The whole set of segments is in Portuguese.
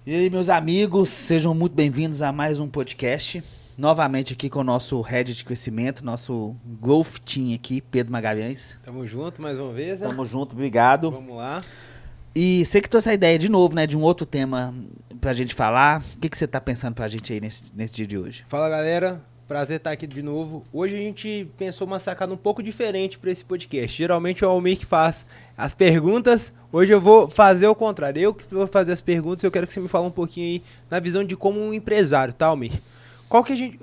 E aí, meus amigos, sejam muito bem-vindos a mais um podcast. Novamente aqui com o nosso head de crescimento, nosso Growth Team aqui, Pedro Magalhães. Tamo junto mais uma vez, né? Tamo junto, obrigado. Vamos lá. E você que trouxe a ideia de novo, né, de um outro tema pra gente falar. O que você tá pensando pra gente aí nesse dia de hoje? Fala, galera. Prazer estar aqui de novo. Hoje a gente pensou uma sacada um pouco diferente para esse podcast. Geralmente é o Almir que faz as perguntas. Hoje eu vou fazer o contrário. Eu que vou fazer as perguntas. Eu quero que você me fale um pouquinho aí na visão de como um empresário, tá, Almir? Qual que a gente,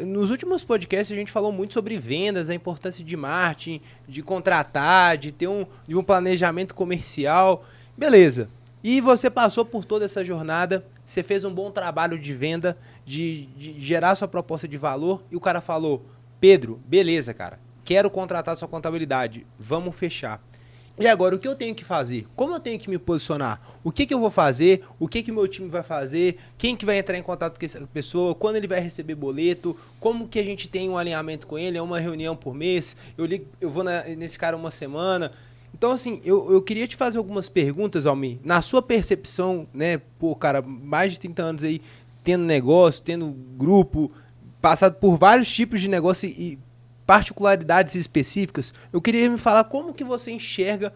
nos últimos podcasts a gente falou muito sobre vendas, a importância de marketing, de contratar, de ter um planejamento comercial. Beleza. E você passou por toda essa jornada, você fez um bom trabalho de venda, de gerar sua proposta de valor, e o cara falou: Pedro, beleza, cara, quero contratar sua contabilidade, vamos fechar. E agora, o que eu tenho que fazer? Como eu tenho que me posicionar? O que eu vou fazer? O que meu time vai fazer? Quem que vai entrar em contato com essa pessoa? Quando ele vai receber boleto? Como que a gente tem um alinhamento com ele? É uma reunião por mês? Eu vou nesse cara uma semana? Então, assim, eu queria te fazer algumas perguntas, Almir. Na sua percepção, né, pô, cara, mais de 30 anos aí, tendo negócio, tendo grupo, passado por vários tipos de negócio e particularidades específicas, eu queria me falar como que você enxerga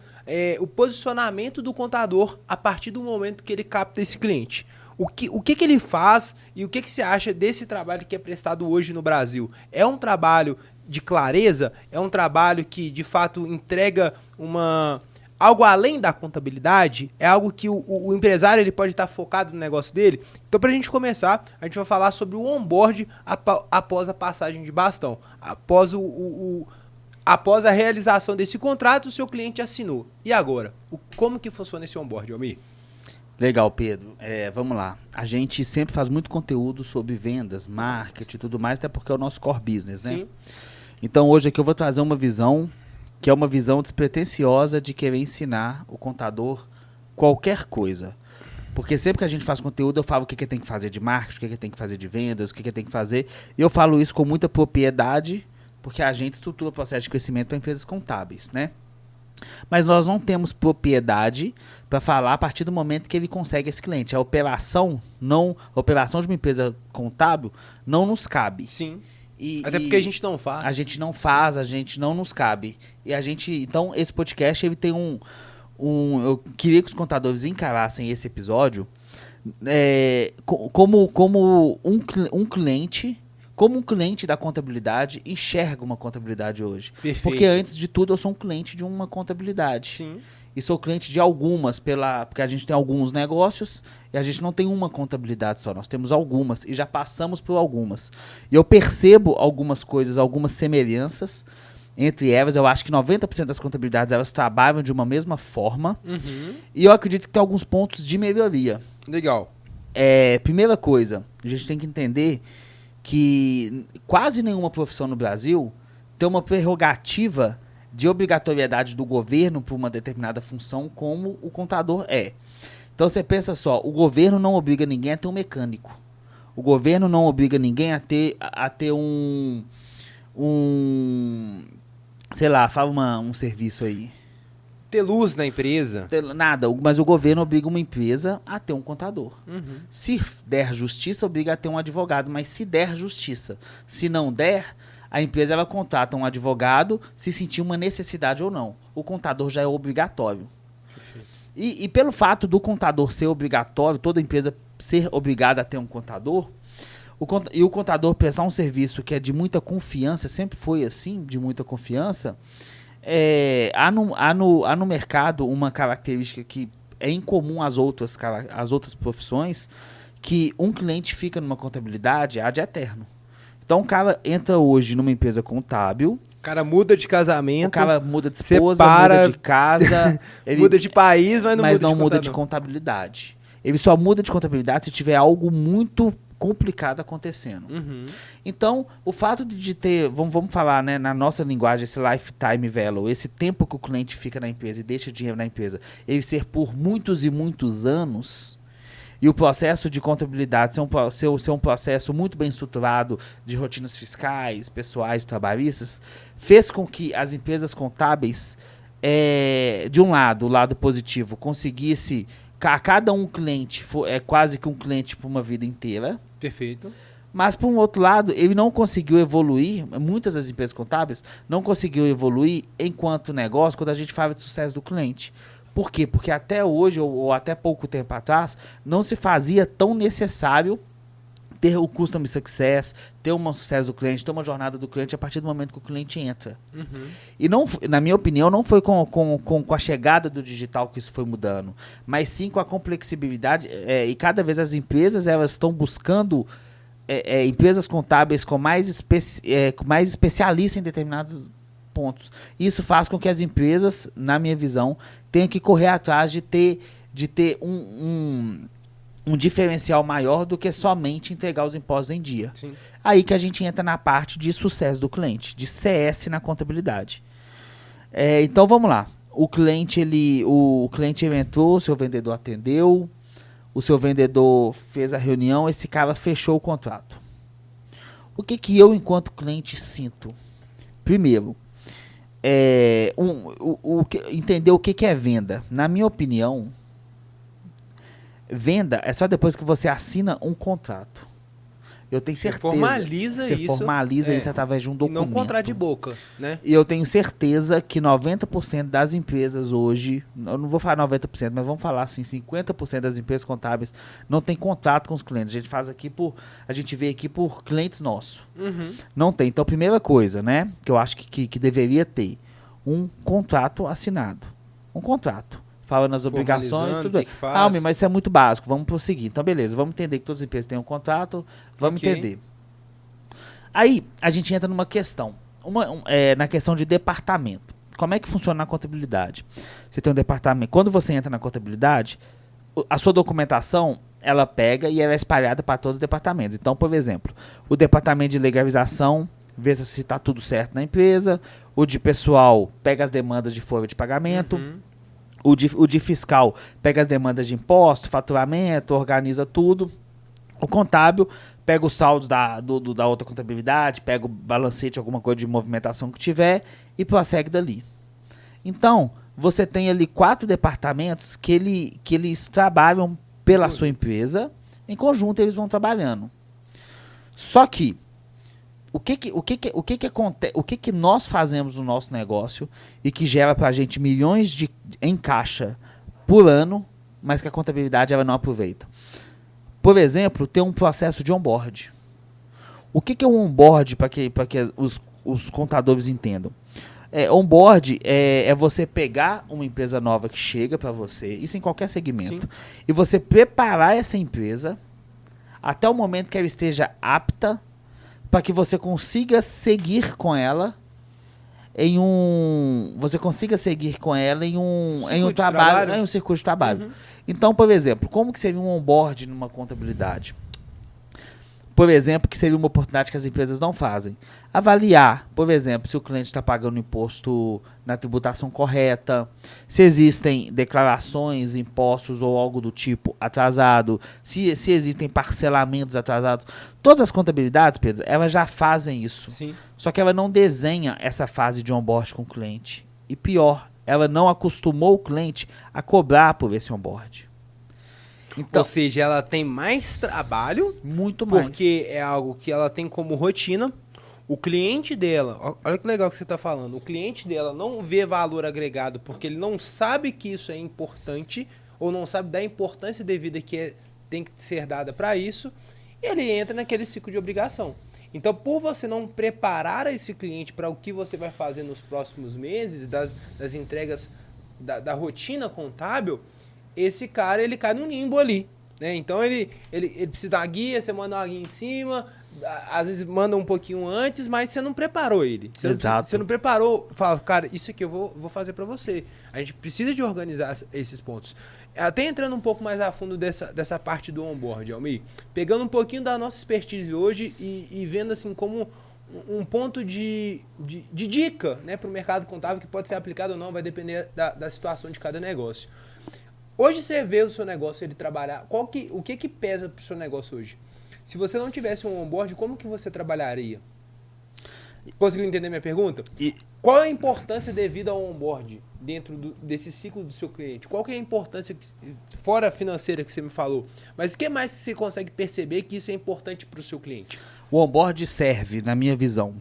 o posicionamento do contador a partir do momento que ele capta esse cliente. O que ele faz e o que você acha desse trabalho que é prestado hoje no Brasil? É um trabalho de clareza? É um trabalho que, de fato, entrega algo além da contabilidade? É algo que o empresário ele pode estar focado no negócio dele? Então, para a gente começar, a gente vai falar sobre o onboard após a passagem de bastão. Após a realização desse contrato, o seu cliente assinou. E agora? Como que funciona esse onboard, Almir? Legal, Pedro. Vamos lá. A gente sempre faz muito conteúdo sobre vendas, marketing e tudo mais, até porque é o nosso core business, né? Sim. Então, hoje aqui eu vou trazer uma visão que é uma visão despretensiosa de querer ensinar o contador qualquer coisa. Porque sempre que a gente faz conteúdo, eu falo o que tem que fazer de marketing, o que tem que fazer de vendas, o que tem que fazer. E eu falo isso com muita propriedade, porque a gente estrutura o processo de crescimento para empresas contábeis, né? Mas nós não temos propriedade para falar a partir do momento que ele consegue esse cliente. A operação de uma empresa contábil não nos cabe. Sim. Até porque a gente não faz. A gente não faz, a gente não nos cabe. Então, esse podcast ele tem eu queria que os contadores encarassem esse episódio como um cliente. Como um cliente da contabilidade enxerga uma contabilidade hoje. Perfeito. Porque antes de tudo eu sou um cliente de uma contabilidade. Sim. E sou cliente de algumas, porque a gente tem alguns negócios e a gente não tem uma contabilidade só, nós temos algumas e já passamos por algumas. E eu percebo algumas coisas, algumas semelhanças entre elas. Eu acho que 90% das contabilidades elas trabalham de uma mesma forma. Uhum. E eu acredito que tem alguns pontos de melhoria. Legal. Primeira coisa, a gente tem que entender que quase nenhuma profissão no Brasil tem uma prerrogativa de obrigatoriedade do governo por uma determinada função como o contador é. Então você pensa só, o governo não obriga ninguém a ter um mecânico. O governo não obriga ninguém a ter sei lá, fala um serviço aí. Ter luz na empresa. Nada, mas o governo obriga uma empresa a ter um contador. Uhum. Se der justiça, obriga a ter um advogado, mas se der justiça, se não der, a empresa ela contrata um advogado se sentir uma necessidade ou não. O contador já é obrigatório. E pelo fato do contador ser obrigatório, toda empresa ser obrigada a ter um contador, o contador prestar um serviço que é de muita confiança, sempre foi assim, de muita confiança, há no mercado uma característica que é incomum às outras profissões, que um cliente fica numa contabilidade ad eterno. Então o cara entra hoje numa empresa contábil. O cara muda de casamento. O cara muda de esposa, muda de casa. Ele muda de país, mas não muda de contabilidade. Ele só muda de contabilidade se tiver algo muito complicado acontecendo. Uhum. Então, o fato de ter, vamos falar, né, na nossa linguagem, esse lifetime value, esse tempo que o cliente fica na empresa e deixa dinheiro na empresa, ele ser por muitos e muitos anos, e o processo de contabilidade ser um processo muito bem estruturado de rotinas fiscais, pessoais, trabalhistas, fez com que as empresas contábeis, de um lado, o lado positivo, conseguisse cada um cliente é quase que um cliente por uma vida inteira. Perfeito. Mas, por um outro lado, ele não conseguiu evoluir, muitas das empresas contábeis não conseguiu evoluir enquanto negócio quando a gente fala de sucesso do cliente. Por quê? Porque até hoje, ou até pouco tempo atrás, não se fazia tão necessário ter o Customer Success, ter um sucesso do cliente, ter uma jornada do cliente a partir do momento que o cliente entra. Uhum. E não, na minha opinião, não foi com a chegada do digital que isso foi mudando, mas sim com a complexibilidade, e cada vez as empresas elas estão buscando empresas contábeis com mais especialistas em determinados pontos. Isso faz com que as empresas, na minha visão, tenham que correr atrás de ter um diferencial maior do que somente entregar os impostos em dia. Sim. Aí que a gente entra na parte de sucesso do cliente, de CS na contabilidade. Então vamos lá. O cliente ele entrou, o seu vendedor atendeu, o seu vendedor fez a reunião, esse cara fechou o contrato. O que eu, enquanto cliente, sinto? Primeiro, entender o que é venda. Na minha opinião, venda é só depois que você assina um contrato. Eu tenho certeza. Você formaliza isso através de um documento. E não contrato de boca, né? E eu tenho certeza que 90% das empresas hoje, eu não vou falar 90%, mas vamos falar assim, 50% das empresas contábeis não tem contrato com os clientes. A gente vê aqui por clientes nossos. Uhum. Não tem. Então, primeira coisa, né, que eu acho que deveria ter, um contrato assinado. Um contrato. Falando as obrigações, tudo bem. Mas isso é muito básico, vamos prosseguir. Então, beleza, vamos entender que todas as empresas têm um contrato, vamos entender. Aí, a gente entra numa questão, na questão de departamento. Como é que funciona na contabilidade? Você tem um departamento, quando você entra na contabilidade, a sua documentação, ela pega e ela é espalhada para todos os departamentos. Então, por exemplo, o departamento de legalização vê se está tudo certo na empresa, o de pessoal pega as demandas de folha de pagamento, o de fiscal pega as demandas de imposto, faturamento, organiza tudo. O contábil pega os saldos da outra contabilidade, pega o balancete, alguma coisa de movimentação que tiver e prossegue dali. Então, você tem ali 4 departamentos que eles trabalham pela sua empresa, em conjunto eles vão trabalhando. Só que, o que nós fazemos no nosso negócio e que gera para a gente milhões em caixa por ano, mas que a contabilidade ela não aproveita? Por exemplo, ter um processo de onboard. O que é um onboard para que os contadores entendam? Onboard é você pegar uma empresa nova que chega para você, isso em qualquer segmento, e você preparar essa empresa até o momento que ela esteja apta para que você consiga seguir com ela em um trabalho, em um circuito de trabalho. Então, por exemplo, como que seria um onboard numa contabilidade? Por exemplo, que seria uma oportunidade que as empresas não fazem. Avaliar, por exemplo, se o cliente está pagando imposto na tributação correta, se existem declarações, impostos ou algo do tipo atrasado, se existem parcelamentos atrasados. Todas as contabilidades, Pedro, elas já fazem isso. Sim. Só que ela não desenha essa fase de onboard com o cliente. E pior, ela não acostumou o cliente a cobrar por esse onboard. Então, ou seja, ela tem mais trabalho, muito mais, porque é algo que ela tem como rotina. O cliente dela, olha que legal que você está falando, o cliente dela não vê valor agregado porque ele não sabe que isso é importante ou não sabe da importância devida que tem que ser dada para isso, e ele entra naquele ciclo de obrigação. Então, por você não preparar esse cliente para o que você vai fazer nos próximos meses, das entregas da rotina contábil, esse cara, ele cai num limbo ali, né? Então, ele precisa dar guia, você manda uma guia em cima, às vezes manda um pouquinho antes, mas você não preparou ele. Você não preparou, fala, cara, isso aqui eu vou fazer para você. A gente precisa de organizar esses pontos. Até entrando um pouco mais a fundo dessa parte do onboard, Almir, pegando um pouquinho da nossa expertise hoje e vendo assim como um ponto de dica, né, para o mercado contábil que pode ser aplicado ou não, vai depender da situação de cada negócio. Hoje você vê o seu negócio ele trabalhar, o que pesa para o seu negócio hoje? Se você não tivesse um onboard, como que você trabalharia? Conseguiu entender minha pergunta? E- Qual é a importância devida ao onboard dentro desse ciclo do seu cliente? Qual que é a importância, fora a financeira que você me falou, mas o que mais você consegue perceber que isso é importante para o seu cliente? O onboard serve, na minha visão,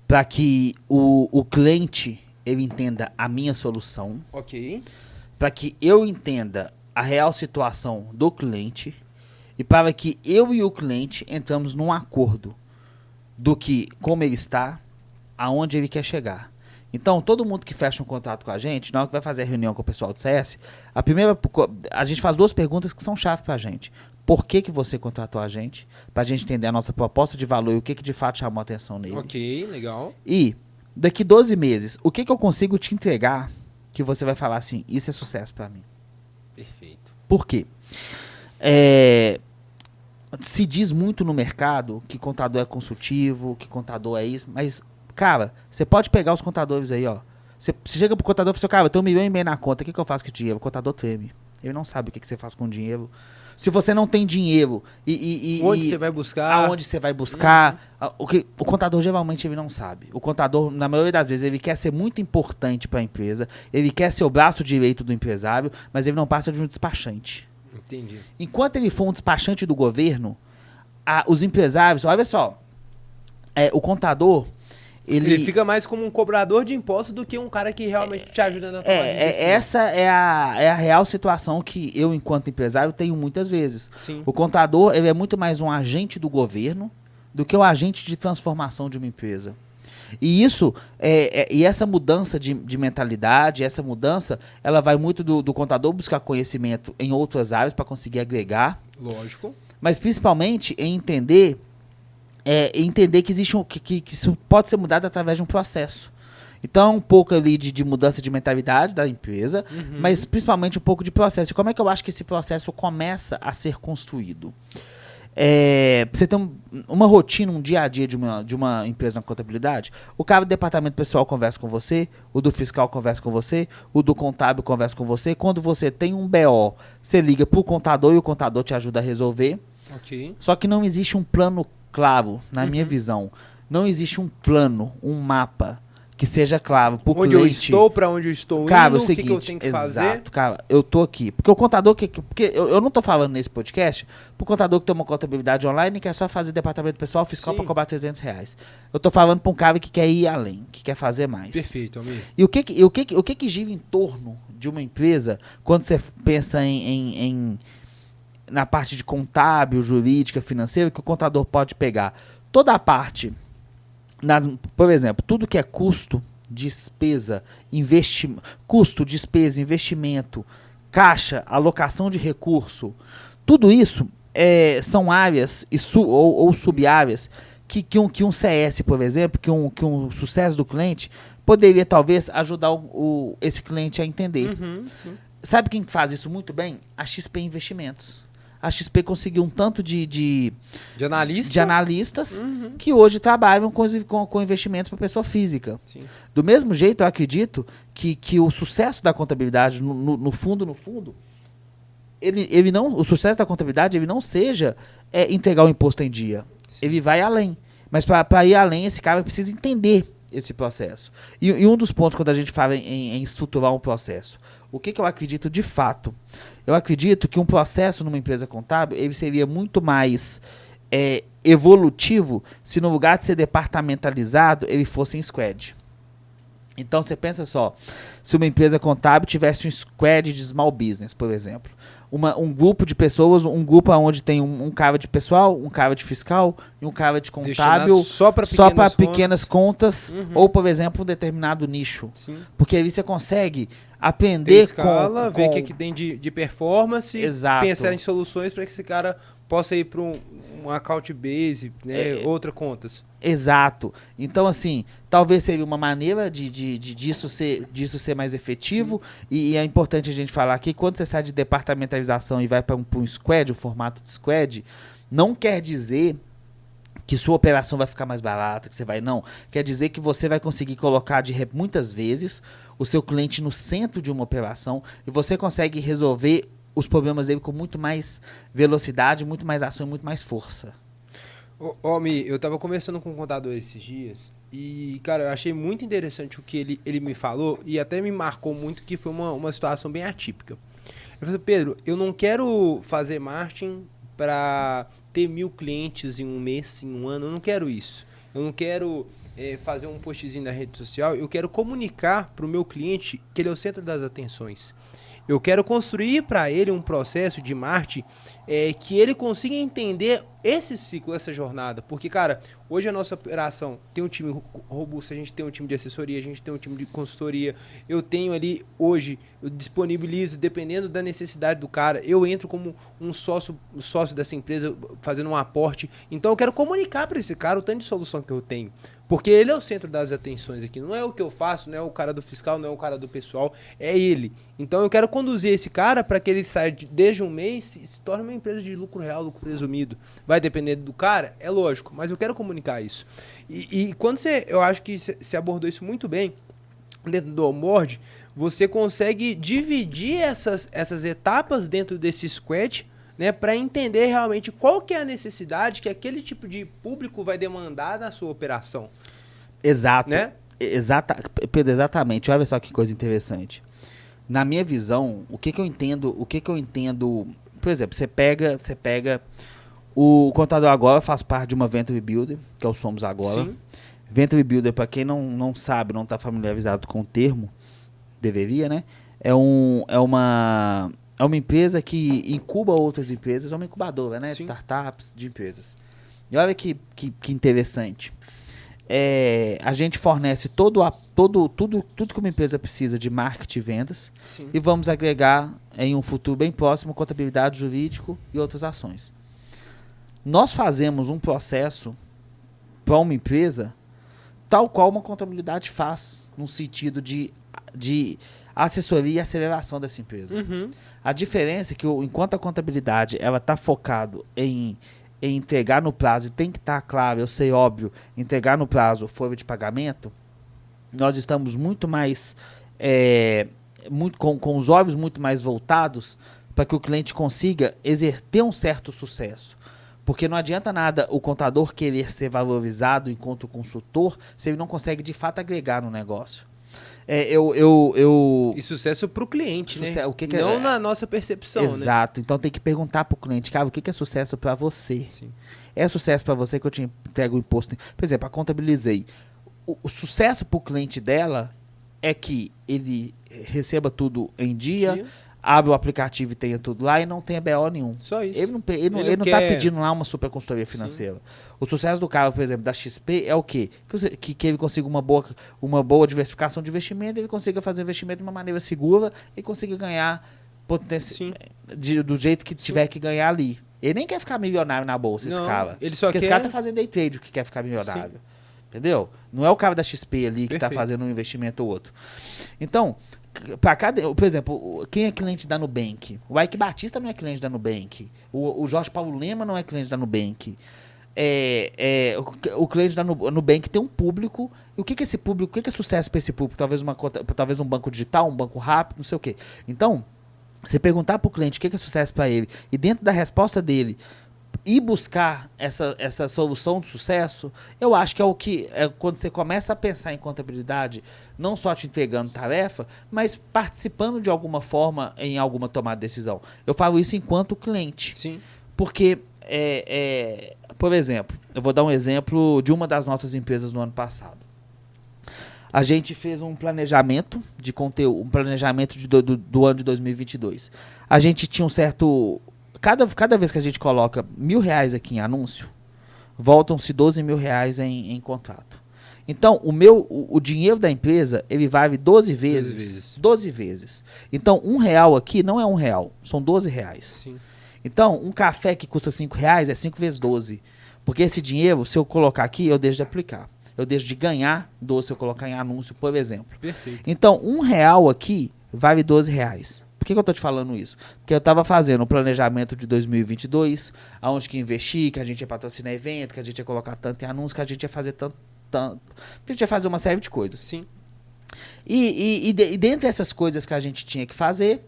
para que o cliente ele entenda a minha solução, Ok. para que eu entenda a real situação do cliente e para que eu e o cliente entramos num acordo do que, como ele está, aonde ele quer chegar. Então, todo mundo que fecha um contrato com a gente, na hora que vai fazer a reunião com o pessoal do CS, a gente faz 2 perguntas que são chave para a gente. Por que você contratou a gente? Para a gente entender a nossa proposta de valor e o que de fato chamou a atenção nele. Ok, legal. E, daqui 12 meses, o que eu consigo te entregar que você vai falar assim, isso é sucesso para mim? Perfeito. Por quê? Se diz muito no mercado que contador é consultivo, que contador é isso, mas, cara, você pode pegar os contadores aí, ó. Você chega pro contador e fala assim, cara, eu tenho 1,5 milhão na conta, o que eu faço com o dinheiro? O contador treme. Ele não sabe o que você faz com o dinheiro. Se você não tem dinheiro Onde você vai buscar? aonde você vai buscar, o contador geralmente ele não sabe. O contador, na maioria das vezes, ele quer ser muito importante para a empresa, ele quer ser o braço direito do empresário, mas ele não passa de um despachante. Entendi. Enquanto ele for um despachante do governo, os empresários, olha só, o contador, Ele fica mais como um cobrador de impostos do que um cara que realmente te ajuda na tomada de decisão. essa é a real situação que eu, enquanto empresário, tenho muitas vezes. Sim. O contador ele é muito mais um agente do governo do que o agente de transformação de uma empresa. E isso, e essa mudança de mentalidade, essa mudança, ela vai muito do contador buscar conhecimento em outras áreas para conseguir agregar, Lógico. mas principalmente em entender que existe que isso pode ser mudado através de um processo. Então, um pouco ali de mudança de mentalidade da empresa, mas principalmente um pouco de processo. E como é que eu acho que esse processo começa a ser construído? Você tem uma rotina, um dia a dia de uma empresa na contabilidade, o cara do departamento pessoal conversa com você, o do fiscal conversa com você, o do contábil conversa com você. Quando você tem um BO, você liga para o contador e o contador te ajuda a resolver. Ok. Só que não existe um plano claro, na minha visão. Não existe um plano, um mapa que seja claro pro Onde eu cliente. estou, para onde eu estou Cara, indo, o que eu seguinte, tenho que exato, fazer. cara, eu tô aqui. Porque o contador, porque eu não tô falando nesse podcast pro contador que tem uma contabilidade online e quer só fazer departamento pessoal fiscal Sim. para cobrar R$300. Eu tô falando pra um cara que quer ir além, que quer fazer mais. Perfeito, amigo. E o que gira em torno de uma empresa quando você pensa na parte de contábil, jurídica, financeira, que o contador pode pegar? Toda a parte, por exemplo, tudo que é custo, despesa, investimento, caixa, alocação de recurso, tudo isso são áreas ou sub-áreas que um CS, por exemplo, que um sucesso do cliente poderia talvez ajudar esse cliente a entender. Sim. Sabe quem faz isso muito bem? A XP Investimentos. A XP conseguiu um tanto de analistas que hoje trabalham com investimentos para pessoa física. Sim. Do mesmo jeito, eu acredito que o sucesso da contabilidade, no fundo, o sucesso da contabilidade ele não seja entregar o imposto em dia. Sim. Ele vai além. Mas para ir além, esse cara precisa entender esse processo. E um dos pontos quando a gente fala em estruturar um processo, o que eu acredito de fato? Eu acredito que um processo numa empresa contábil ele seria muito mais evolutivo se no lugar de ser departamentalizado ele fosse em squad. Então você pensa só, se uma empresa contábil tivesse um squad de small business, por exemplo, um grupo de pessoas, um grupo onde tem um cara de pessoal, um cara de fiscal e um cara de contábil só para pequenas contas ou, por exemplo, um determinado nicho. Sim. Porque aí você consegue Ter aprender escala, ver o que tem de performance, Exato. pensar em soluções para que esse cara possa ir para um account base, né, outras contas. Exato. Então, assim, talvez seria uma maneira disso ser mais efetivo. E é importante a gente falar que quando você sai de departamentalização e vai para um squad, o formato de squad, não quer dizer que sua operação vai ficar mais barata, que você vai, não. Quer dizer que você vai conseguir colocar muitas vezes o seu cliente no centro de uma operação e você consegue resolver os problemas dele com muito mais velocidade, muito mais ação e muito mais força. Ô, Mi, eu tava conversando com um contador esses dias e, cara, eu achei muito interessante o que ele me falou e até me marcou muito que foi uma situação bem atípica. Ele falou, Pedro, eu não quero fazer marketing para ter 1.000 clientes em um mês, em um ano, eu não quero isso. Eu não quero fazer um postzinho na rede social, eu quero comunicar para o meu cliente que ele é o centro das atenções. Eu quero construir para ele um processo de marketing que ele consiga entender esse ciclo, essa jornada. Porque, cara, hoje a nossa operação tem um time robusto, a gente tem um time de assessoria, a gente tem um time de consultoria. Eu tenho ali, hoje, eu disponibilizo, dependendo da necessidade do cara, eu entro como um sócio dessa empresa, fazendo um aporte. Então, eu quero comunicar para esse cara o tanto de solução que eu tenho. Porque ele é o centro das atenções aqui. Não é o que eu faço, não é o cara do fiscal, não é o cara do pessoal, é ele. Então eu quero conduzir esse cara para que ele saia desde um mês e se torne uma empresa de lucro real, lucro presumido. Vai depender do cara? É lógico, mas eu quero comunicar isso. E quando eu acho que você abordou isso muito bem, dentro do onboard, você consegue dividir essas etapas dentro desse squad, né, para entender realmente qual que é a necessidade que aquele tipo de público vai demandar na sua operação. Exato. Né? Pedro, exatamente. Olha só que coisa interessante. Na minha visão, o que eu entendo, por exemplo, você pega o Contador Agora faz parte de uma Venture Builder, que é o Somos Agora. Sim. Venture Builder, para quem não sabe, não está familiarizado com o termo, deveria, né? É uma empresa que incuba outras empresas, é uma incubadora, né? De Sim. startups, de empresas. E olha que interessante. A gente fornece tudo que uma empresa precisa de marketing e vendas. Sim. E vamos agregar em um futuro bem próximo contabilidade, jurídico e outras ações. Nós fazemos um processo para uma empresa tal qual uma contabilidade faz, no sentido de assessoria e aceleração dessa empresa. Uhum. A diferença é que, enquanto a contabilidade ela está focado em entregar no prazo, e tem que estar claro, eu sei, óbvio, entregar no prazo folha de pagamento, nós estamos muito mais, com os olhos muito mais voltados para que o cliente consiga ter um certo sucesso. Porque não adianta nada o contador querer ser valorizado enquanto consultor se ele não consegue de fato agregar no negócio. E sucesso para o cliente, né? O que não na nossa percepção, exato. Né? Então tem que perguntar para o cliente, cara, o que é sucesso para você? Sim. É sucesso para você que eu te entrego o imposto? Por exemplo, a contabilizei. O sucesso para o cliente dela é que ele receba tudo em dia, abre o aplicativo e tenha tudo lá e não tenha BO nenhum. Só isso. Ele não está pedindo lá uma super consultoria financeira. Sim. O sucesso do cara, por exemplo, da XP é o quê? Que ele consiga uma boa diversificação de investimento, ele consiga fazer investimento de uma maneira segura e consiga ganhar do jeito que tiver que ganhar ali. Ele nem quer ficar milionário na bolsa, esse cara. Ele só Porque esse cara tá fazendo day trade, o que quer ficar milionário. Sim. Entendeu? Não é o cara da XP ali que está fazendo um investimento ou outro. Então, para cada, por exemplo, quem é cliente da Nubank? O Ike Batista não é cliente da Nubank. O Jorge Paulo Lema não é cliente da Nubank. O cliente da Nubank tem um público. E o que é esse público? O que é sucesso para esse público? Talvez um banco digital, um banco rápido, não sei o quê. Então, você perguntar para o cliente o que é sucesso para ele e dentro da resposta dele ir buscar essa solução de sucesso, eu acho que é o que quando você começa a pensar em contabilidade, não só te entregando tarefa, mas participando de alguma forma em alguma tomada de decisão. Eu falo isso enquanto cliente. Sim. Porque, por exemplo, eu vou dar um exemplo de uma das nossas empresas no ano passado. A gente fez um planejamento de conteúdo, um planejamento do ano de 2022. A gente tinha um certo... Cada vez que a gente coloca R$1.000 aqui em anúncio, voltam-se R$12.000 em contrato. Então, o dinheiro da empresa, ele vale 12 vezes. 12 vezes. Então, R$1 aqui não é R$1, são R$12. Sim. Então, um café que custa R$5 é 5 vezes 12. Porque esse dinheiro, se eu colocar aqui, eu deixo de aplicar. Eu deixo de ganhar 12 se eu colocar em anúncio, por exemplo. Perfeito. Então, R$1 aqui vale R$12. Por que eu estou te falando isso? Porque eu estava fazendo um planejamento de 2022, aonde que investir, que a gente ia patrocinar evento, que a gente ia colocar tanto em anúncio, que a gente ia fazer tanto. A gente ia fazer uma série de coisas. Sim. E dentre essas coisas que a gente tinha que fazer,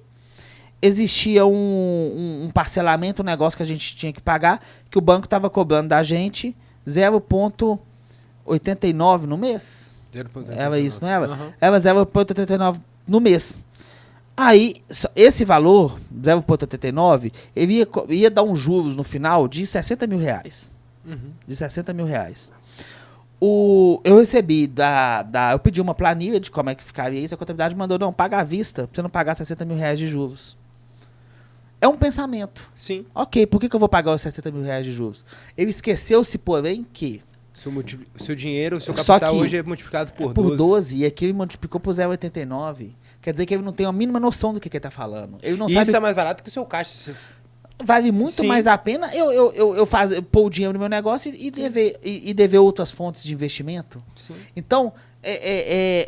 existia um parcelamento, um negócio que a gente tinha que pagar, que o banco estava cobrando da gente 0,89 no mês. 0,89. Era isso, não era? Uhum. Era 0,89 no mês. Aí, esse valor, 0,89, ele ia dar uns juros no final de 60 mil reais. Uhum. De 60 mil reais. Eu recebi eu pedi uma planilha de como é que ficaria isso, a contabilidade mandou, não, paga à vista, pra você não pagar 60 mil reais de juros. É um pensamento. Sim. Ok, por que eu vou pagar os 60 mil reais de juros? Ele esqueceu-se, porém, que Seu dinheiro, o seu Só capital que hoje é multiplicado por 12, e aqui ele multiplicou por 0,89. Quer dizer que ele não tem a mínima noção do que ele está falando. Ele não E sabe. isso tá mais barato que o seu caixa. Vale muito Sim. mais a pena eu pôr o dinheiro no meu negócio e dever outras fontes de investimento. Sim. Então,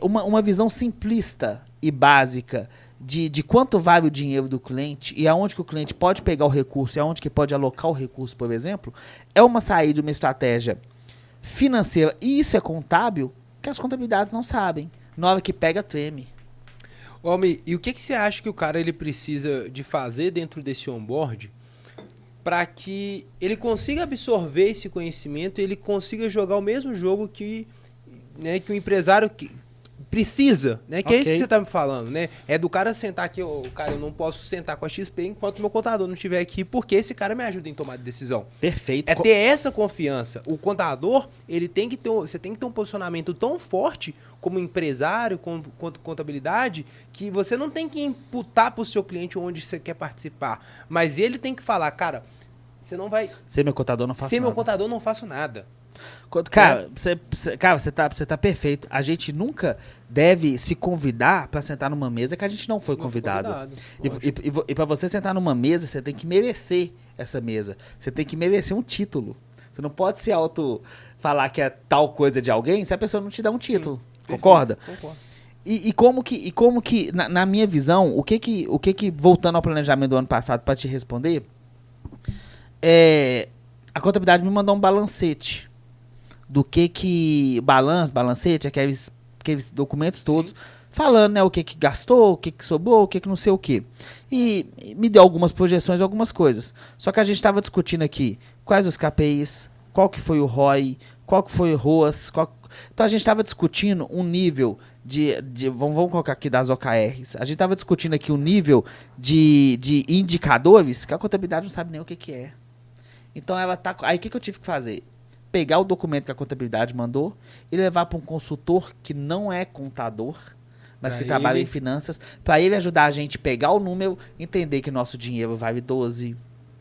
uma visão simplista e básica de quanto vale o dinheiro do cliente e aonde que o cliente pode pegar o recurso e aonde que pode alocar o recurso, por exemplo, é uma saída de uma estratégia financeira, e isso é contábil, que as contabilidades não sabem. Na hora que pega, treme. Almi, e o que você acha que o cara ele precisa de fazer dentro desse onboard para que ele consiga absorver esse conhecimento e ele consiga jogar o mesmo jogo que o empresário precisa, né? Que é isso que você tá me falando, né? É do cara sentar aqui, cara, eu não posso sentar com a XP enquanto meu contador não estiver aqui, porque esse cara me ajuda em tomar decisão. Perfeito. É ter essa confiança. O contador, ele tem que ter, você tem que ter um posicionamento tão forte como empresário, quanto contabilidade, que você não tem que imputar para o seu cliente onde você quer participar, mas ele tem que falar, cara, você não vai... Ser meu contador, não faço Ser nada. meu contador, não faço nada. Cara, você tá perfeito. A gente nunca deve se convidar para sentar numa mesa que a gente não foi convidado. E para você sentar numa mesa, você tem que merecer essa mesa. Você tem que merecer um título. Você não pode se falar que é tal coisa de alguém se a pessoa não te dá um título. Sim, concorda? Concordo. E como que na minha visão, o que voltando ao planejamento do ano passado para te responder, a contabilidade me mandou um balancete do balancete, aqueles documentos todos, sim, falando, né, o que gastou, o que sobrou, o que não sei o que. E me deu algumas projeções, algumas coisas. Só que a gente estava discutindo aqui quais os KPIs, qual que foi o ROI, qual que foi o ROAS. Então a gente estava discutindo um nível vamos colocar aqui das OKRs. A gente estava discutindo aqui um nível de indicadores que a contabilidade não sabe nem o que é. Então ela tá. Aí o que eu tive que fazer? Pegar o documento que a contabilidade mandou e levar para um consultor que não é contador, mas que trabalha em finanças, para ele ajudar a gente a pegar o número, entender que nosso dinheiro vale 12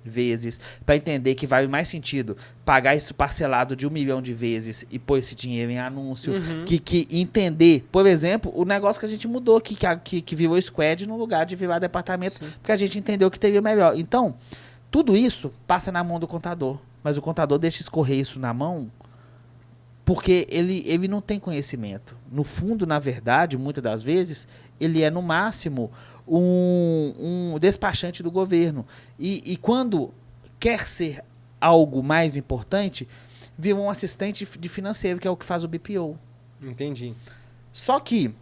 vezes, para entender que vale mais sentido pagar isso parcelado de 1 milhão de vezes e pôr esse dinheiro em anúncio, que entender, por exemplo, o negócio que a gente mudou, que virou squad no lugar de virar departamento, sim, porque a gente entendeu que teria melhor. Então, tudo isso passa na mão do contador. Mas o contador deixa escorrer isso na mão porque ele não tem conhecimento. No fundo, na verdade, muitas das vezes, ele é, no máximo, um despachante do governo. E quando quer ser algo mais importante, vira um assistente de financeiro, que é o que faz o BPO. Entendi. Só que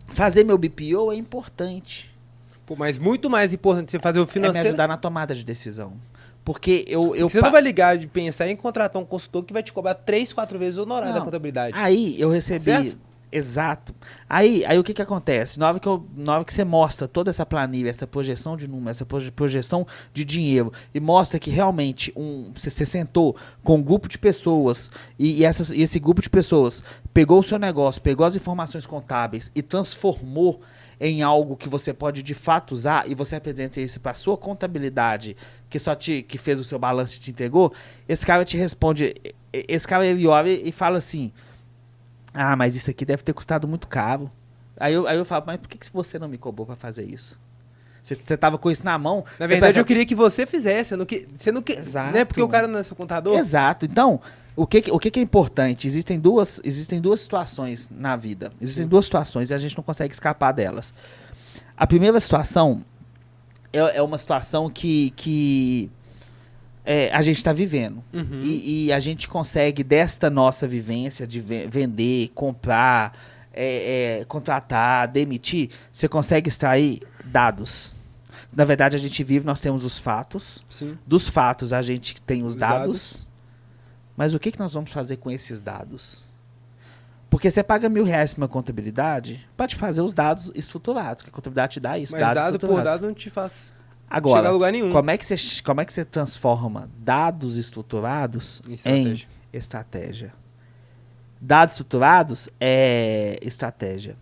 fazer meu BPO é importante. Pô, mas muito mais importante você fazer o financeiro... É me ajudar na tomada de decisão. Porque você não vai ligar de pensar em contratar um consultor que vai te cobrar 3, 4 vezes o honorário da contabilidade. Aí eu recebi... Certo? Exato. Aí o que acontece? Na hora que você mostra toda essa planilha, essa projeção de número, essa projeção de dinheiro, e mostra que realmente você sentou com um grupo de pessoas e esse grupo de pessoas pegou o seu negócio, pegou as informações contábeis e transformou em algo que você pode de fato usar, e você apresenta isso para a sua contabilidade, que fez o seu balanço e te entregou, esse cara te responde, esse cara ele olha e fala assim, mas isso aqui deve ter custado muito caro. Aí eu falo, mas por que você não me cobrou para fazer isso? Você estava com isso na mão. Na verdade, eu queria que você fizesse. Você não quer, exato, né? Porque o cara não é seu contador. Exato. Então, o que é importante? Existem duas situações na vida. Existem duas situações e a gente não consegue escapar delas. A primeira situação é uma situação que a gente está vivendo. Uhum. E a gente consegue, desta nossa vivência de vender, comprar, contratar, demitir, você consegue extrair dados. Na verdade, a gente vive, nós temos os fatos. Sim. Dos fatos, a gente tem os Os dados. dados. Mas o que, que nós vamos fazer com esses dados? Porque você paga R$1.000 para uma contabilidade, pode fazer os dados estruturados, que a contabilidade te dá isso. Mas dados dado por estruturados. dado não te faz Agora, chegar a lugar nenhum. como é que você transforma dados estruturados Em em estratégia. estratégia? Dados estruturados é estratégia.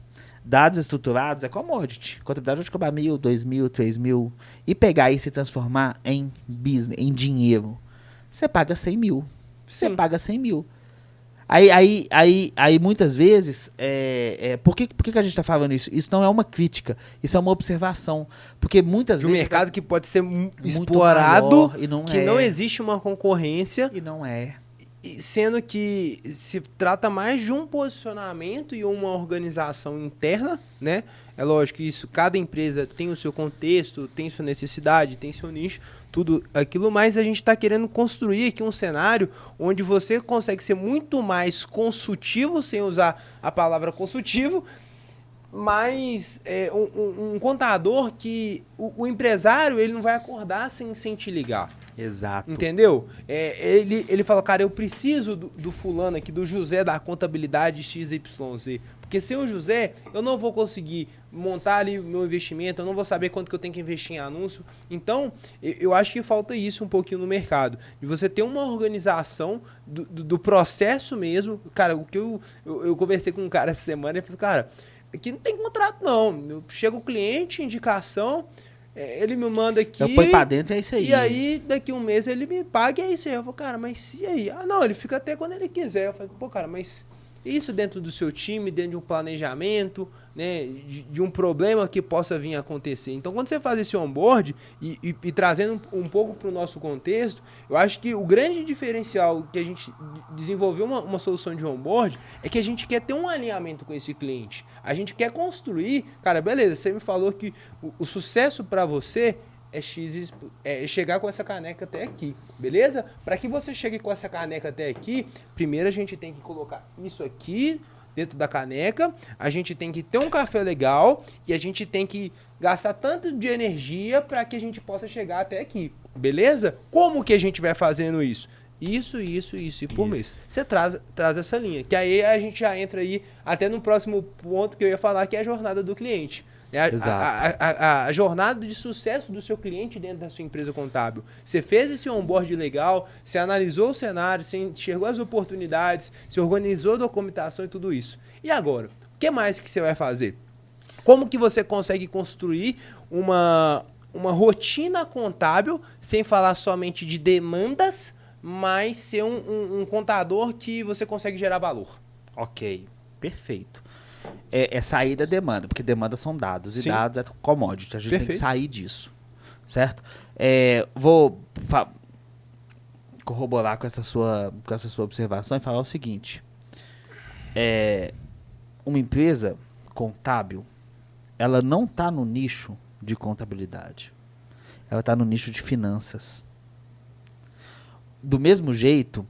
Dados estruturados é commodity. Contabilidade vai te cobrar 1.000, 2.000, 3.000 e pegar isso e transformar em business, em dinheiro. Você paga 100 mil. Você Sim. paga 100 mil. Aí muitas vezes, por que a gente está falando isso? Isso não é uma crítica, isso é uma observação. Porque muitas De um vezes... mercado que pode ser muito explorado, maior e não que é. não existe uma concorrência, E não é. e sendo que se trata mais de um posicionamento e uma organização interna, né? É lógico que isso, cada empresa tem o seu contexto, tem sua necessidade, tem seu nicho, tudo aquilo, mas a gente está querendo construir aqui um cenário onde você consegue ser muito mais consultivo, sem usar a palavra consultivo, mas um contador que o empresário ele não vai acordar sem te ligar. Exato. Entendeu? Ele fala, cara, eu preciso do fulano aqui, do José da contabilidade XYZ. Porque sem o José, eu não vou conseguir montar ali o meu investimento, eu não vou saber quanto que eu tenho que investir em anúncio. Então, eu acho que falta isso um pouquinho no mercado. De você ter uma organização do processo mesmo. Cara, o que eu conversei com um cara essa semana, ele falou, cara, aqui não tem contrato não. Chega o cliente, indicação... ele me manda aqui. Eu ponho pra dentro, é isso aí. E aí, daqui um mês, ele me paga e é isso aí. Eu falo, cara, mas e aí? Ah, não, ele fica até quando ele quiser. Eu falo, pô, cara, mas isso dentro do seu time, dentro de um planejamento, né? De um problema que possa vir a acontecer. Então, quando você faz esse onboard e trazendo um pouco para o nosso contexto, eu acho que o grande diferencial que a gente desenvolveu uma solução de onboard é que a gente quer ter um alinhamento com esse cliente. A gente quer construir, cara, beleza, você me falou que o sucesso para você é chegar com essa caneca até aqui, beleza? Para que você chegue com essa caneca até aqui, primeiro a gente tem que colocar isso aqui dentro da caneca, a gente tem que ter um café legal e a gente tem que gastar tanto de energia para que a gente possa chegar até aqui, beleza? Como que a gente vai fazendo isso? Isso e por mês. Você traz essa linha, que aí a gente já entra aí até no próximo ponto que eu ia falar, que é a jornada do cliente. A jornada de sucesso do seu cliente dentro da sua empresa contábil. Você fez esse onboard legal, você analisou o cenário, você enxergou as oportunidades, você organizou a documentação e tudo isso. E agora? O que mais que você vai fazer? Como que você consegue construir uma rotina contábil, sem falar somente de demandas, mas ser um contador que você consegue gerar valor? Ok, perfeito. É sair da demanda, porque demanda são dados, Sim. e dados é commodity, a gente tem que Perfeito. sair disso, certo? Vou corroborar com essa sua observação e falar o seguinte, uma empresa contábil, ela não está no nicho de contabilidade, ela está no nicho de finanças. Do mesmo jeito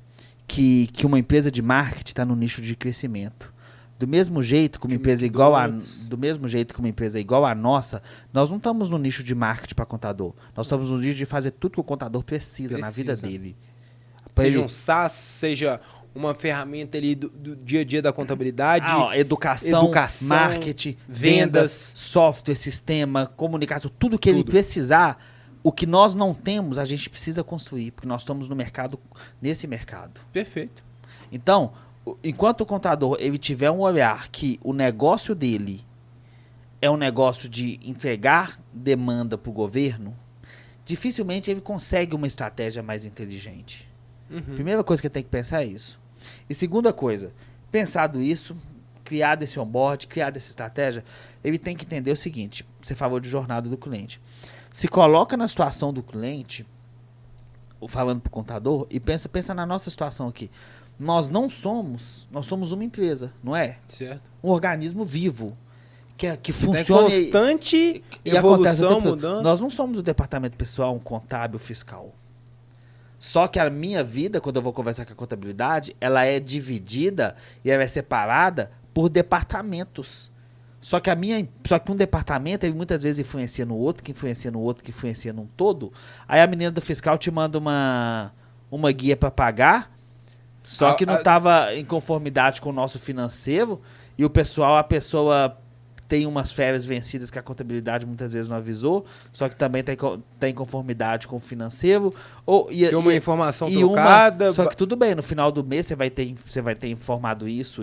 que uma empresa de marketing está no nicho de crescimento. Do mesmo jeito que uma empresa igual a nossa, nós não estamos no nicho de marketing para contador. Nós estamos no nicho de fazer tudo que o contador precisa na vida dele. Seja um SaaS, seja uma ferramenta ali do dia a dia da contabilidade. Educação, marketing, vendas, software, sistema, comunicação, tudo que ele precisar. O que nós não temos, a gente precisa construir, porque nós estamos no mercado, nesse mercado. Perfeito. Então, enquanto o contador ele tiver um olhar que o negócio dele é um negócio de entregar demanda para o governo, dificilmente ele consegue uma estratégia mais inteligente. Primeira coisa que ele tem que pensar é isso. E segunda coisa, pensado isso, criado esse onboard, criado essa estratégia, ele tem que entender o seguinte, você falou de jornada do cliente. Se coloca na situação do cliente, falando para o contador, e pensa na nossa situação aqui. Nós somos uma empresa, não é? Certo. Um organismo vivo, que Funciona funciona em constante e acontece o evolução, tempo todo. mudança. Nós não somos o departamento pessoal, um contábil fiscal. Só que a minha vida, quando eu vou conversar com a contabilidade, ela é dividida e ela é separada por departamentos. Só que um departamento, ele muitas vezes influencia no outro, que influencia no outro, que influencia num todo. Aí a menina do fiscal te manda uma guia para pagar, só que não estava em conformidade com o nosso financeiro, e a pessoa tem umas férias vencidas que a contabilidade muitas vezes não avisou, só que também está em conformidade com o financeiro. Tem uma informação trocada. Só que tudo bem, no final do mês você vai ter informado isso.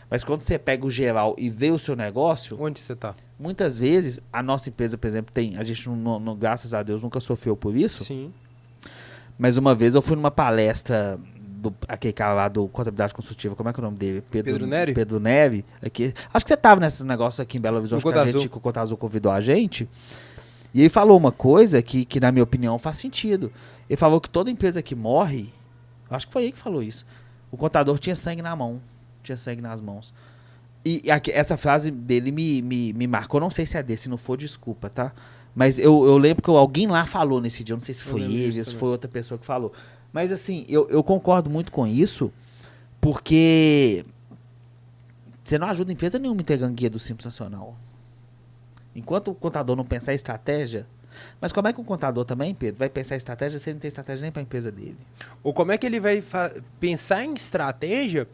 Mas quando você pega o geral e vê o seu negócio... Onde você está? Muitas vezes, a nossa empresa, por exemplo, a gente, graças a Deus, nunca sofreu por isso. Sim. Mas uma vez eu fui numa palestra... aquele cara lá do Contabilidade Consultiva, como é que é o nome dele? Pedro Neri? Pedro Neri. Aqui. Acho que você tava nesse negócio aqui em Belo Horizonte, que o Conta Azul convidou a gente. E ele falou uma coisa que, na minha opinião, faz sentido. Ele falou que toda empresa que morre, acho que foi ele que falou isso, o contador tinha sangue na mão, tinha sangue nas mãos. E essa frase dele me marcou, não sei se é dele, se não for, desculpa, tá? Mas eu lembro que alguém lá falou nesse dia, eu não sei se foi ele, se foi outra pessoa que falou. Mas assim, eu concordo muito com isso, porque você não ajuda empresa nenhuma a ter guia do Simples Nacional. Enquanto o contador não pensar em estratégia... Mas como é que o contador também, Pedro, vai pensar em estratégia se ele não tem estratégia nem para a empresa dele? Ou como é que ele vai pensar em estratégia...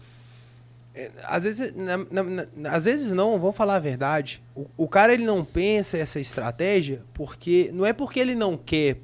Às vezes não, vamos falar a verdade. O cara ele não pensa essa estratégia porque não é porque ele não quer,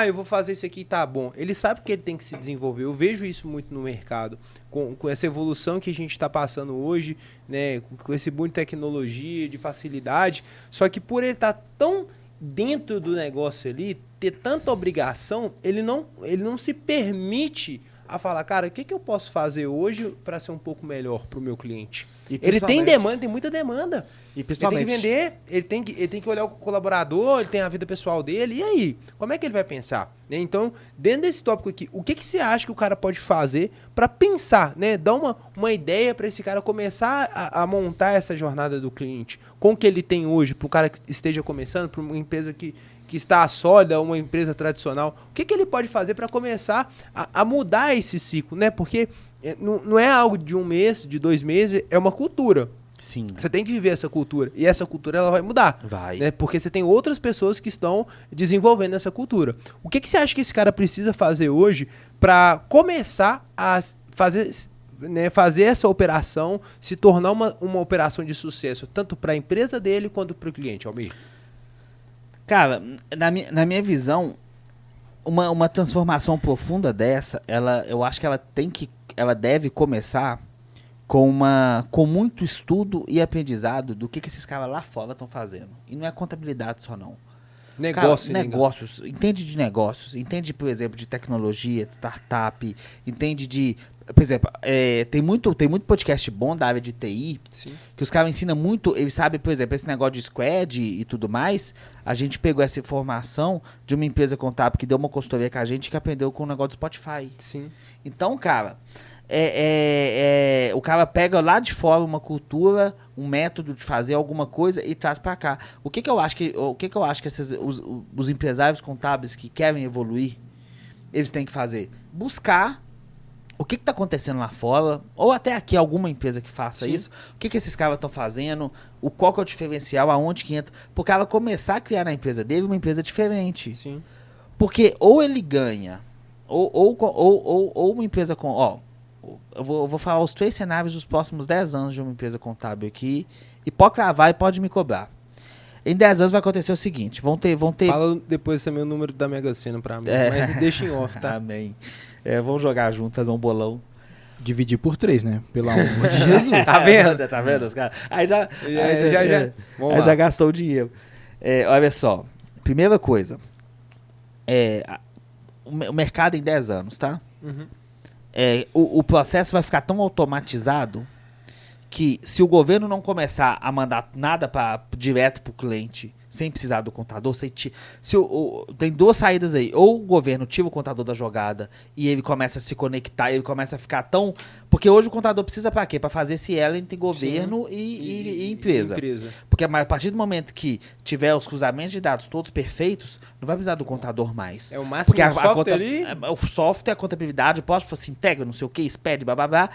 eu vou fazer isso aqui e tá bom. Ele sabe que ele tem que se desenvolver. Eu vejo isso muito no mercado, com essa evolução que a gente está passando hoje, né, com esse boom de tecnologia, de facilidade. Só que por ele estar tão dentro do negócio ali, ter tanta obrigação, ele não se permite a falar, cara, o que eu posso fazer hoje para ser um pouco melhor para o meu cliente? Ele tem demanda, tem muita demanda. Ele tem que vender, ele tem que olhar o colaborador, ele tem a vida pessoal dele. E aí? Como é que ele vai pensar? Né? Então, dentro desse tópico aqui, o que você acha que o cara pode fazer para pensar, né? Dar uma ideia para esse cara começar a montar essa jornada do cliente com o que ele tem hoje, para o cara que esteja começando, para uma empresa que está sólida, uma empresa tradicional, o que ele pode fazer para começar a mudar esse ciclo, né? Porque não é algo de um mês, de 2 meses, é uma cultura. Sim. Você tem que viver essa cultura. E essa cultura ela vai mudar. Vai. Né? Porque você tem outras pessoas que estão desenvolvendo essa cultura. O que você acha que esse cara precisa fazer hoje para começar a fazer essa operação se tornar uma operação de sucesso, tanto para a empresa dele quanto para o cliente, Almir? Cara, na minha visão, uma transformação profunda dessa, eu acho que ela deve começar com muito estudo e aprendizado do que esses caras lá fora estão fazendo. E não é contabilidade só, não. Negócios, entende de negócios, entende, por exemplo, de tecnologia, de startup, entende de... Por exemplo, tem muito podcast bom da área de TI, sim, que os caras ensinam muito, eles sabem, por exemplo, esse negócio de squad e tudo mais, a gente pegou essa informação de uma empresa contábil que deu uma consultoria com a gente que aprendeu com o negócio do Spotify. Sim. Então, cara, o cara pega lá de fora uma cultura, um método de fazer alguma coisa e traz para cá. O que eu acho que os empresários contábeis que querem evoluir, eles têm que fazer? Buscar o que está acontecendo lá fora, ou até aqui alguma empresa que faça, sim, isso, o que esses caras estão fazendo, qual que é o diferencial, aonde que entra, pro cara começar a criar na empresa dele uma empresa diferente. Sim. Porque ou ele ganha, ou uma empresa com... eu vou falar os 3 cenários dos próximos 10 anos de uma empresa contábil aqui, e pode cravar e pode me cobrar. Em 10 anos vai acontecer o seguinte, vão ter... Fala depois também o número da Mega Sena pra mim, mas deixa em off, tá? Amém. Vamos jogar junto, fazer um bolão. Dividir por 3, né? Pelo amor de Jesus. Tá vendo? Tá vendo os caras? Aí já gastou o dinheiro. Olha só, primeira coisa, o mercado em 10 anos, tá? Uhum. O processo vai ficar tão automatizado que se o governo não começar a mandar nada direto para o cliente, sem precisar do contador, tem duas saídas aí. Ou o governo tira o contador da jogada e ele começa a se conectar, ele começa a ficar tão... Porque hoje o contador precisa para quê? Para fazer esse elo entre governo e empresa. Porque a partir do momento que tiver os cruzamentos de dados todos perfeitos, não vai precisar do contador mais. É o máximo do software ali? O software, a contabilidade, o próprio se integra, não sei o que, SPED, blá.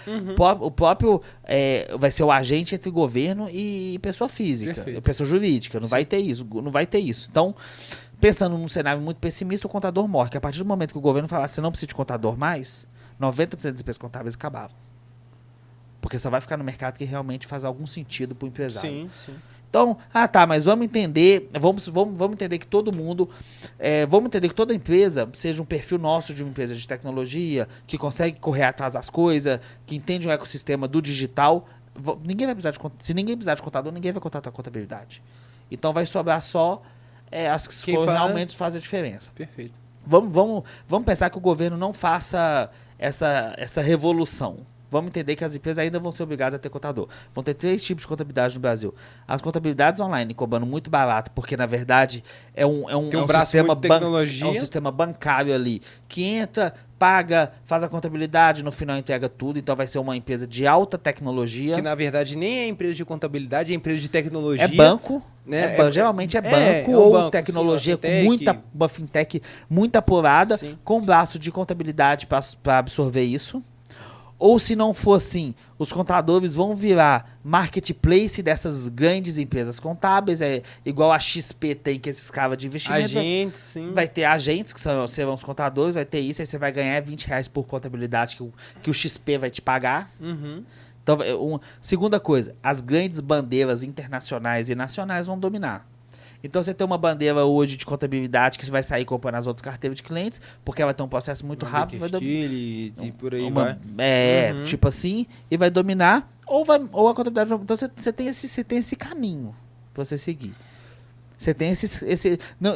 O próprio vai ser o agente entre governo e pessoa física, pessoa jurídica. Não vai ter isso. Então, pensando num cenário muito pessimista, o contador morre. Que a partir do momento que o governo falar, você não precisa de contador mais, 90% das despesas contábeis acabavam. Porque só vai ficar no mercado que realmente faz algum sentido para o empresário. Sim. Então, mas vamos entender, vamos entender que todo mundo, vamos entender que toda empresa seja um perfil nosso de uma empresa de tecnologia, que consegue correr atrás das coisas, que entende o ecossistema do digital. Ninguém vai precisar se ninguém precisar de contador, ninguém vai contratar contabilidade. Então vai sobrar só as que realmente fazem a diferença. Perfeito. Vamos pensar que o governo não faça essa revolução. Vamos entender que as empresas ainda vão ser obrigadas a ter contador. Vão ter 3 tipos de contabilidade no Brasil. As contabilidades online cobrando muito barato, porque na verdade é um sistema bancário ali, que entra, paga, faz a contabilidade, no final entrega tudo, então vai ser uma empresa de alta tecnologia. Que na verdade nem é empresa de contabilidade, é empresa de tecnologia. É banco, né? Geralmente é banco ou banco, tecnologia, sim, com uma fintech muito apurada, sim, com braço de contabilidade para absorver isso. Ou se não for assim, os contadores vão virar marketplace dessas grandes empresas contábeis, igual a XP tem, que esses caras de investimento. Agentes, sim. Vai ter agentes, que serão os contadores, vai ter isso, aí você vai ganhar R$20 por contabilidade que o XP vai te pagar. Então, segunda coisa, as grandes bandeiras internacionais e nacionais vão dominar. Então, você tem uma bandeira hoje de contabilidade que você vai sair comprando as outras carteiras de clientes, porque ela tem um processo muito rápido. E por aí vai. Tipo assim, e vai dominar, ou a contabilidade... Então, você tem esse caminho para você seguir. Você tem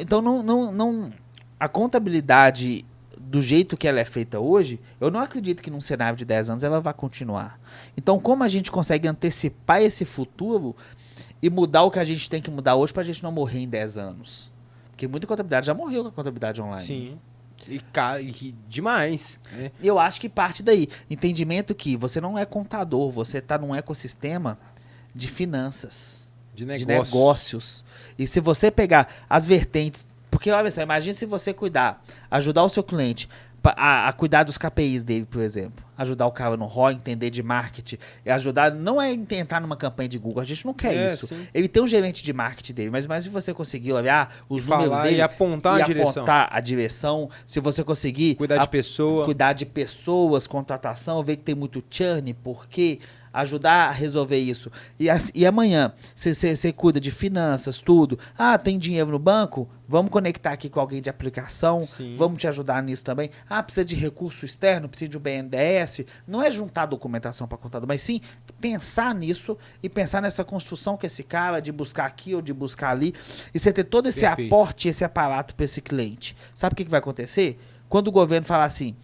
então, a contabilidade, do jeito que ela é feita hoje, eu não acredito que num cenário de 10 anos ela vai continuar. Então, como a gente consegue antecipar esse futuro e mudar o que a gente tem que mudar hoje pra gente não morrer em 10 anos? Porque muita contabilidade já morreu com a contabilidade online. Sim. E demais. Né? Eu acho que parte daí. Entendimento que você não é contador, você tá num ecossistema de finanças. De negócios. E se você pegar as vertentes... Porque, olha só, imagina se você ajudar o seu cliente a cuidar dos KPIs dele, por exemplo. Ajudar o cara no ROI, entender de marketing. Não é entrar numa campanha de Google, a gente não quer isso. Sim. Ele tem um gerente de marketing dele, mas se você conseguir olhar os números dele... E apontar a direção. Se você conseguir... Cuidar de pessoas, contratação, ver que tem muito churn, porque... ajudar a resolver isso. E amanhã, você cuida de finanças, tudo. Tem dinheiro no banco? Vamos conectar aqui com alguém de aplicação. Sim. Vamos te ajudar nisso também. Precisa de recurso externo, precisa de um BNDES. Não é juntar documentação para contador, mas sim pensar nisso e pensar nessa construção que esse cara, de buscar aqui ou de buscar ali. E você ter todo esse aporte, esse aparato para esse cliente. Sabe o que vai acontecer? Quando o governo falar assim,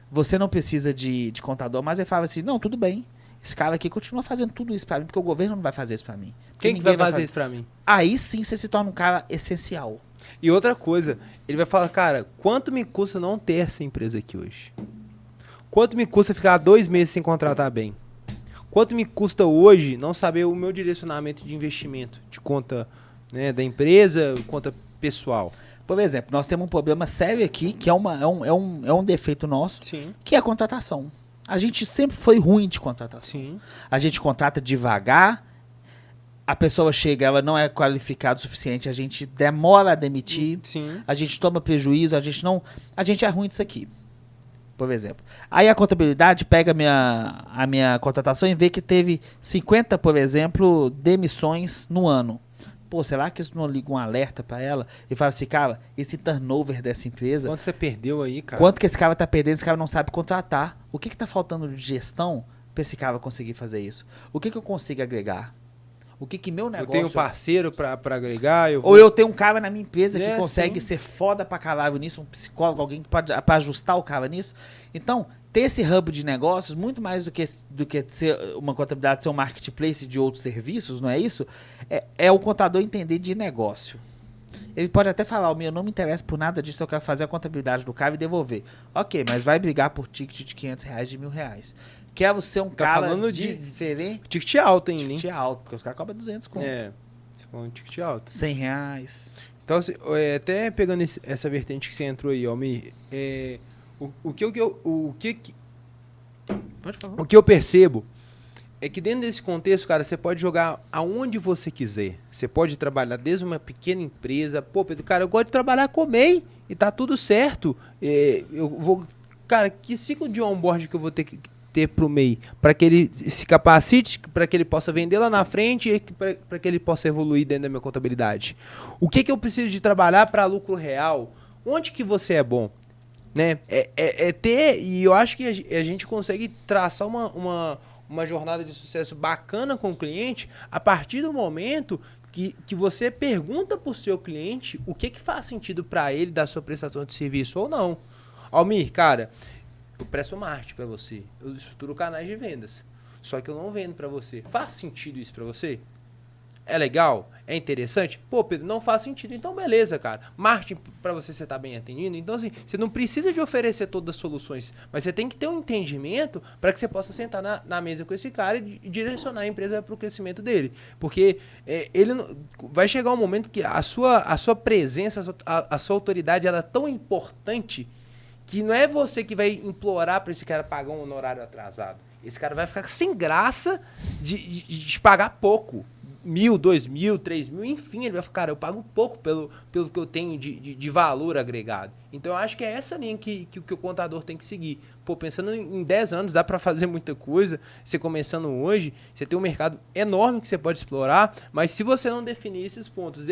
você não precisa de contador, mas ele fala assim, não, tudo bem. Esse cara aqui continua fazendo tudo isso pra mim, porque o governo não vai fazer isso pra mim. Quem que vai fazer isso pra mim? Aí sim você se torna um cara essencial. E outra coisa, ele vai falar, cara, quanto me custa não ter essa empresa aqui hoje? Quanto me custa ficar 2 meses sem contratar bem? Quanto me custa hoje não saber o meu direcionamento de investimento, de conta, né, da empresa, conta pessoal? Por exemplo, nós temos um problema sério aqui, que é um defeito nosso, sim, que é a contratação. A gente sempre foi ruim de contratação. Sim. A gente contrata devagar, a pessoa chega, ela não é qualificada o suficiente, a gente demora a demitir, sim, a gente toma prejuízo, a gente é ruim disso aqui, por exemplo. Aí a contabilidade pega a minha contratação e vê que teve 50, por exemplo, demissões no ano. Pô, será que isso não liga um alerta pra ela? E fala assim, cara, esse turnover dessa empresa... Quanto você perdeu aí, cara? Quanto que esse cara tá perdendo, esse cara não sabe contratar. O que tá faltando de gestão pra esse cara conseguir fazer isso? O que eu consigo agregar? O que meu negócio... Eu tenho um parceiro pra agregar... Ou eu tenho um cara na minha empresa que consegue ser foda pra caralho nisso, um psicólogo, alguém pra ajustar o cara nisso. Então... ter esse hub de negócios, muito mais do que ser uma contabilidade, ser um marketplace de outros serviços, não é isso? É o contador entender de negócio. Ele pode até falar, eu não me interessa por nada disso, eu quero fazer a contabilidade do cara e devolver. Ok, mas vai brigar por ticket de R$500, de R$1.000. Quero ser um cara falando diferente. Ticket alto ainda, hein? Ticket alto, porque os caras cobram 200 conto. Você falou um ticket alto. R$100. Então, até pegando essa vertente que você entrou aí, Almir, o Pode falar. que eu percebo é que dentro desse contexto, cara, você pode jogar aonde você quiser. Você pode trabalhar desde uma pequena empresa. Pô, Pedro, cara, eu gosto de trabalhar com MEI e tá tudo certo. Cara, que ciclo de onboard que eu vou ter pro MEI? Para que ele se capacite, para que ele possa vender lá na frente e para que ele possa evoluir dentro da minha contabilidade. O que eu preciso de trabalhar para lucro real? Onde que você é bom? Né? E eu acho que a gente consegue traçar uma jornada de sucesso bacana com o cliente a partir do momento que você pergunta para o seu cliente o que faz sentido para ele da sua prestação de serviço ou não. Almir, cara, eu presto marketing para você, eu estruturo canais de vendas, só que eu não vendo para você. Faz sentido isso para você? É legal? É interessante? Pô, Pedro, não faz sentido. Então, beleza, cara. Marketing pra você tá bem atendido. Então, assim, você não precisa de oferecer todas as soluções, mas você tem que ter um entendimento para que você possa sentar na mesa com esse cara e direcionar a empresa para o crescimento dele. Porque vai chegar um momento que a sua presença, a sua autoridade, ela é tão importante que não é você que vai implorar para esse cara pagar um honorário atrasado. Esse cara vai ficar sem graça de pagar pouco. 1.000, 2.000, 3.000, enfim, ele vai falar, cara, eu pago pouco pelo que eu tenho de valor agregado. Então, eu acho que é essa linha que o contador tem que seguir. Pô, pensando em 10 anos, dá para fazer muita coisa. Você começando hoje, você tem um mercado enorme que você pode explorar, mas se você não definir esses pontos,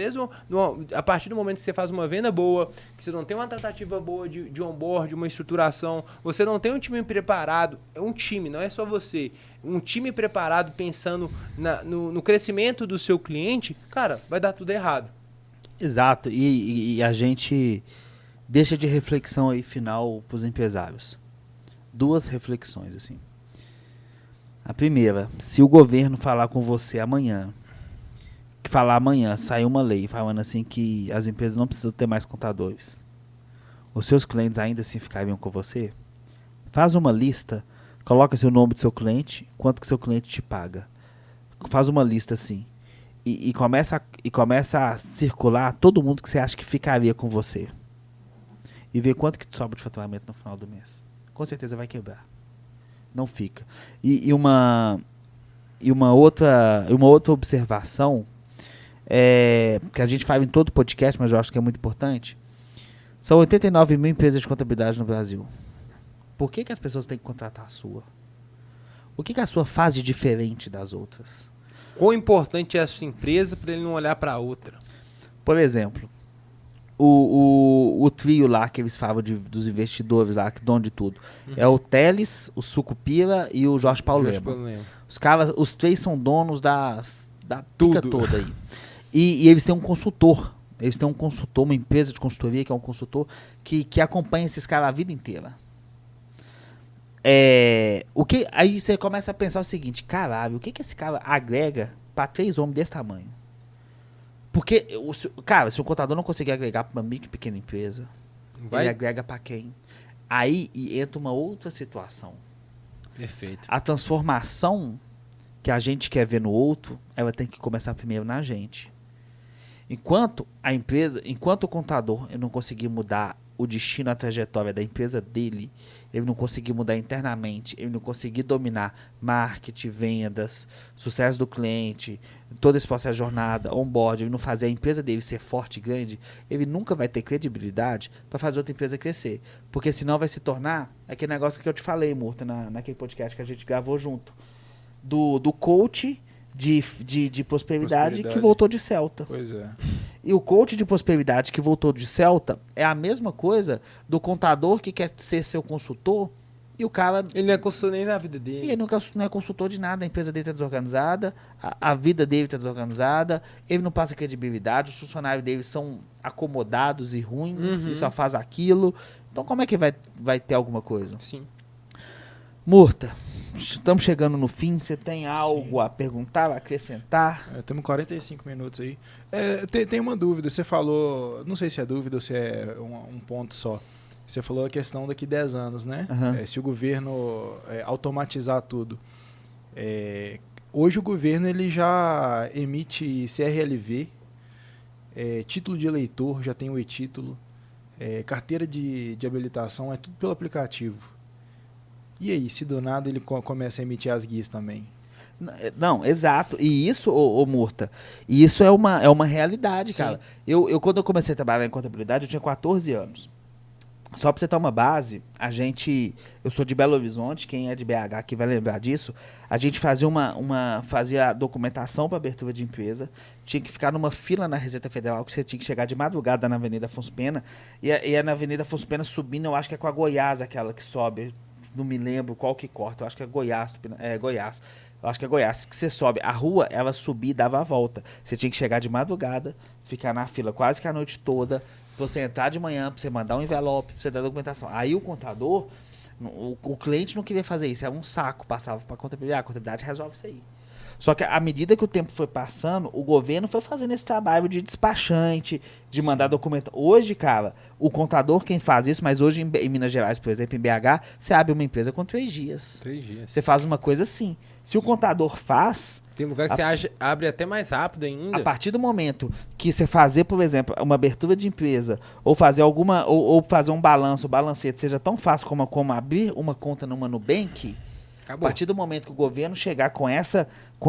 a partir do momento que você faz uma venda boa, que você não tem uma tratativa boa de onboard, uma estruturação, você não tem um time preparado, é um time, não é só você, um time preparado pensando no crescimento do seu cliente, cara, vai dar tudo errado. Exato, e a gente deixa de reflexão aí final para os empresários. 2 reflexões, assim. A primeira, se o governo falar com você amanhã, sair uma lei falando assim que as empresas não precisam ter mais contadores, os seus clientes ainda assim ficariam com você? Faz uma lista, coloca seu nome do seu cliente, quanto que seu cliente te paga. Faz uma lista assim. E começa a circular todo mundo que você acha que ficaria com você. E ver quanto que sobra de faturamento no final do mês. Com certeza vai quebrar. Não fica. E uma outra observação que a gente fala em todo podcast, mas eu acho que é muito importante. São 89 mil empresas de contabilidade no Brasil. Por que as pessoas têm que contratar a sua? O que a sua faz de diferente das outras? Quão importante é a sua empresa para ele não olhar para outra? Por exemplo, o trio lá que eles falam dos investidores lá, que dono de tudo. É o Teles, o Sucupira e o Jorge Paulo Lema. Os 3 são donos da pica toda aí. E eles têm um consultor. Eles têm um consultor, uma empresa de consultoria que é um consultor que acompanha esses caras a vida inteira. Aí você começa a pensar o seguinte, caralho, o que esse cara agrega para 3 homens desse tamanho? Porque, cara, se o contador não conseguir agregar para uma micro e pequena empresa, ele agrega para quem? Aí entra uma outra situação. Perfeito. A transformação que a gente quer ver no outro, ela tem que começar primeiro na gente. Enquanto o contador não conseguir mudar o destino, a trajetória da empresa dele, ele não conseguir mudar internamente, ele não conseguir dominar marketing, vendas, sucesso do cliente, todo esse processo de jornada, onboard, ele não fazer a empresa dele ser forte e grande, ele nunca vai ter credibilidade para fazer outra empresa crescer. Porque senão vai se tornar aquele negócio que eu te falei, Murta, naquele podcast que a gente gravou junto, do coach de prosperidade que voltou de Celta. Pois é. E o coach de prosperidade que voltou de Celta é a mesma coisa do contador que quer ser seu consultor e o cara... Ele não é consultor nem na vida dele. E ele não é consultor de nada, a empresa dele está desorganizada, a vida dele está desorganizada, ele não passa credibilidade, os funcionários dele são acomodados e ruins e só faz aquilo. Então como é que vai ter alguma coisa? Sim. Murta, estamos chegando no fim. Você tem algo a perguntar, a acrescentar? Temos 45 minutos aí. Tem uma dúvida. Você falou, não sei se é dúvida ou se é um ponto só. Você falou a questão daqui 10 anos, né? Uhum. Se o governo automatizar tudo. Hoje o governo ele já emite CRLV, título de eleitor, já tem o e-título, carteira de habilitação, é tudo pelo aplicativo. E aí, se do nada ele começa a emitir as guias também? Não, exato. E isso, ô Murta, isso é uma realidade, Sim. cara. Quando eu comecei a trabalhar em contabilidade, eu tinha 14 anos. Só pra você ter uma base, eu sou de Belo Horizonte, quem é de BH aqui vai lembrar disso, a gente fazia fazia a documentação para abertura de empresa, tinha que ficar numa fila na Receita Federal, que você tinha que chegar de madrugada na Avenida Afonso Pena, e na Avenida Afonso Pena subindo, eu acho que é com a Goiás, aquela que sobe, não me lembro qual que corta, eu acho que é Goiás, Goiás. Eu acho que é Goiás, que você sobe. A rua, ela subia e dava a volta. Você tinha que chegar de madrugada, ficar na fila quase que a noite toda, pra você entrar de manhã, pra você mandar um envelope, pra você dar a documentação. Aí o contador, o cliente não queria fazer isso, era um saco, passava pra contabilidade, a contabilidade resolve isso aí. Só que à medida que o tempo foi passando, o governo foi fazendo esse trabalho de despachante, de mandar documento. Hoje, cara, o contador quem faz isso, mas hoje em Minas Gerais, por exemplo, em BH, você abre uma empresa com 3 dias. 3 dias. Você faz uma coisa assim. Se o contador faz, Tem lugar que você abre até mais rápido ainda. a partir do momento que você fazer, por exemplo, uma abertura de empresa, ou fazer ou fazer um balanço, balancete, seja tão fácil como abrir uma conta numa Nubank, Acabou. a partir do momento que o governo chegar com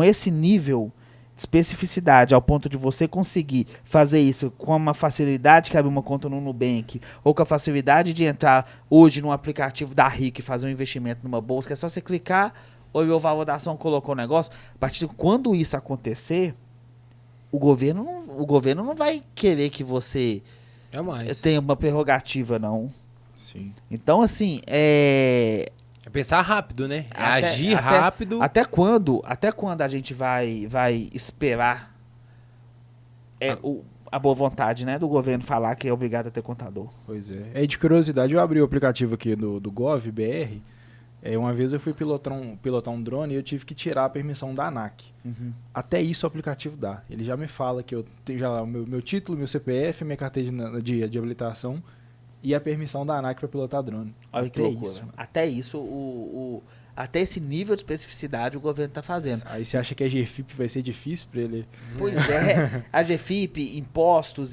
esse nível de especificidade, ao ponto de você conseguir fazer isso com uma facilidade que abrir uma conta no Nubank, ou com a facilidade de entrar hoje num aplicativo da RIC e fazer um investimento numa bolsa, que é só você clicar, olhou o valor da ação, colocou o negócio. A partir de quando isso acontecer, o governo não vai querer que você Jamais. tenha uma prerrogativa, não. Sim. Então, assim, É pensar rápido, né? É agir rápido. Até quando a gente vai esperar a boa vontade, né, do governo falar que é obrigado a ter contador? Pois é. De curiosidade, eu abri o aplicativo aqui do Gov.br. Uma vez eu fui pilotar um drone e eu tive que tirar a permissão da ANAC. Uhum. Até isso o aplicativo dá. Ele já me fala que eu tenho já lá o meu título, meu CPF, minha carteira de habilitação e a permissão da ANAC para pilotar drone. Olha que Até loucura. isso. Até isso, até esse nível de especificidade o governo está fazendo. Aí você acha que a GFIP vai ser difícil para ele? Pois é, a GFIP, impostos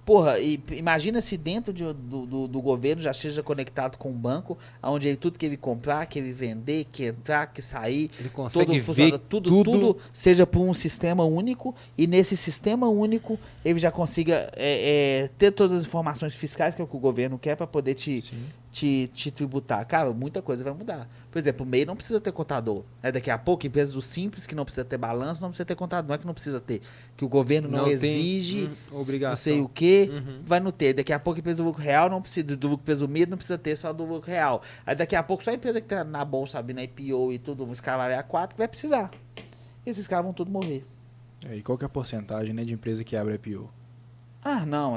porra, imagina se dentro do governo já esteja conectado com o banco, onde tudo que ele comprar, que ele vender, que entrar, que sair, Ele consegue funciona, ver tudo seja por um sistema único, e nesse sistema único ele já consiga ter todas as informações fiscais que é o que o governo quer para poder te tributar. Cara, muita coisa vai mudar. Por exemplo, o MEI não precisa ter contador. Daqui a pouco, empresas do Simples que não precisa ter balanço, não precisa ter contador. Não é que não precisa ter. Que o governo não exige, obrigação. não sei o que, Uhum. vai não ter. Daqui a pouco, empresa do lucro real não precisa, do lucro presumido não precisa ter, só do lucro real. Aí daqui a pouco, só a empresa que tá na bolsa, sabe, na IPO e tudo, um escalar A4, vai precisar. Esses caras vão tudo morrer. E qual que é a porcentagem, né, de empresa que abre IPO? Ah, não,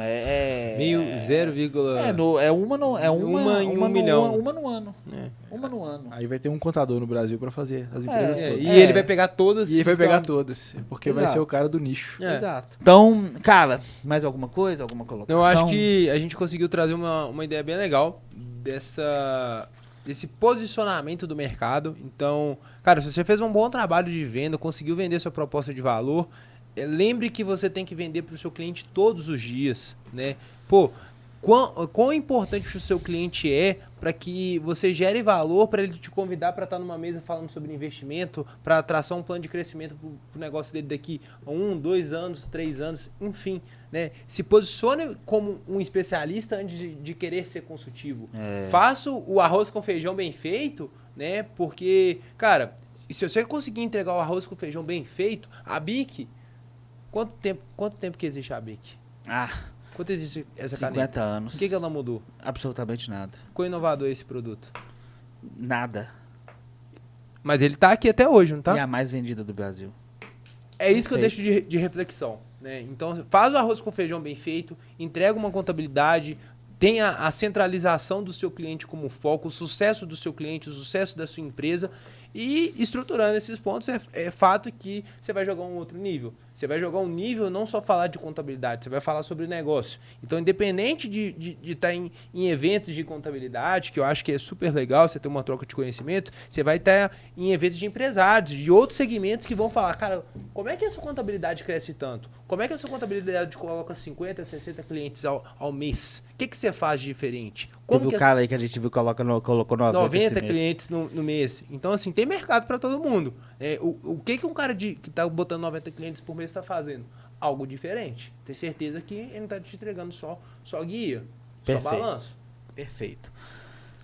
Meio 0, uma em um milhão. Uma no ano. É. Uma no ano. Aí vai ter um contador no Brasil para fazer as empresas todas. E ele vai pegar todas. E ele vai que pegar estão- todas, porque vai Exato. ser o cara do nicho. É. Exato. Então, cara, mais alguma coisa? Alguma colocação? Eu acho que a gente conseguiu trazer uma ideia bem legal desse posicionamento do mercado. Então, cara, se você fez um bom trabalho de venda, conseguiu vender sua proposta de valor, lembre que você tem que vender para o seu cliente todos os dias, né? Pô, quão importante o seu cliente é para que você gere valor para ele te convidar para estar numa mesa falando sobre investimento, para traçar um plano de crescimento para o negócio dele daqui a 1, 2 anos, 3 anos, enfim, né? Se posicione como um especialista antes de querer ser consultivo. Faça o arroz com feijão bem feito, né? Porque, cara, se você conseguir entregar o arroz com feijão bem feito, a BIC, quanto tempo que existe a BIC? Quanto existe essa 50 caneta? anos. O que ela mudou? Absolutamente nada. Quão inovador é esse produto? Nada. Mas ele tá aqui até hoje, não tá? E a mais vendida do Brasil. É isso que eu Perfeito. deixo de reflexão, né? Então, faz o arroz com feijão bem feito, entrega uma contabilidade, tenha a centralização do seu cliente como foco, o sucesso do seu cliente, o sucesso da sua empresa, e estruturando esses pontos, é fato que você vai jogar um outro nível. Você vai jogar um nível, não só falar de contabilidade, você vai falar sobre negócio. Então, independente de estar em eventos de contabilidade, que eu acho que é super legal, você ter uma troca de conhecimento, você vai estar em eventos de empresários, de outros segmentos que vão falar, cara, como é que a sua contabilidade cresce tanto? Como é que a sua contabilidade coloca 50, 60 clientes ao mês? O que você faz de diferente? Como Teve que o cara aí que a gente viu colocou 90 esse mês. clientes no mês. Então, assim, tem mercado para todo mundo. O que um cara que está botando 90 clientes por mês está fazendo? Algo diferente. Tem certeza que ele não está te entregando só guia, Perfeito. só balanço. Perfeito.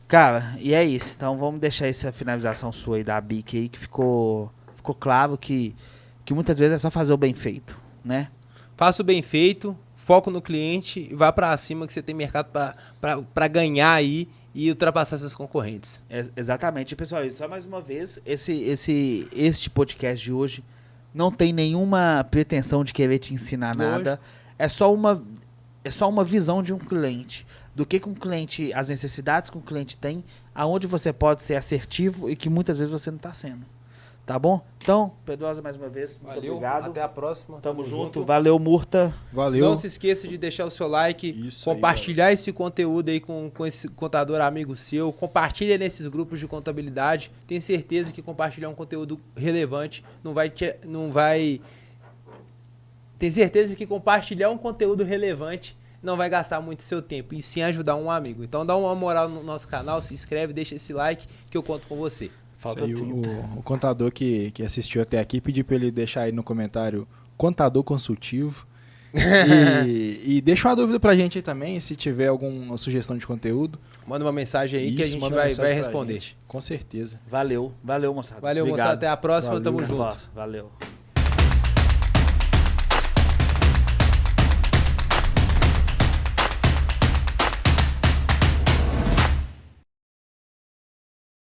Cara, e é isso. Então vamos deixar essa finalização sua aí da BIC aí, que ficou claro que muitas vezes é só fazer o bem feito, né? Faça o bem feito, foco no cliente e vá para cima que você tem mercado para ganhar aí e ultrapassar seus concorrentes. Exatamente. Pessoal, só mais uma vez, este podcast de hoje não tem nenhuma pretensão de querer te ensinar nada. É só uma visão de um cliente. Do que um cliente, as necessidades que um cliente tem, aonde você pode ser assertivo e que muitas vezes você não está sendo. Tá bom? Então, Pedrosa, mais uma vez, muito obrigado. Até a próxima. Tamo junto. Valeu, Murta. Valeu. Não se esqueça de deixar o seu like, Isso compartilhar esse conteúdo aí com esse contador amigo seu, compartilha nesses grupos de contabilidade. Tenho certeza que compartilhar um conteúdo relevante Tenho certeza que compartilhar um conteúdo relevante não vai gastar muito seu tempo, e sim ajudar um amigo. Então dá uma moral no nosso canal, se inscreve, deixa esse like que eu conto com você. Falta Aí, 30. o contador que assistiu até aqui, pedi para ele deixar aí no comentário contador consultivo. e deixa uma dúvida pra gente aí também, se tiver alguma sugestão de conteúdo. Manda uma mensagem aí que a Isso, gente manda uma vai mensagem pra responder. gente. Com certeza. Valeu, moçada. Valeu, Obrigado. moçada. Até a próxima. Valeu. Tamo Até a junto. próxima. Valeu.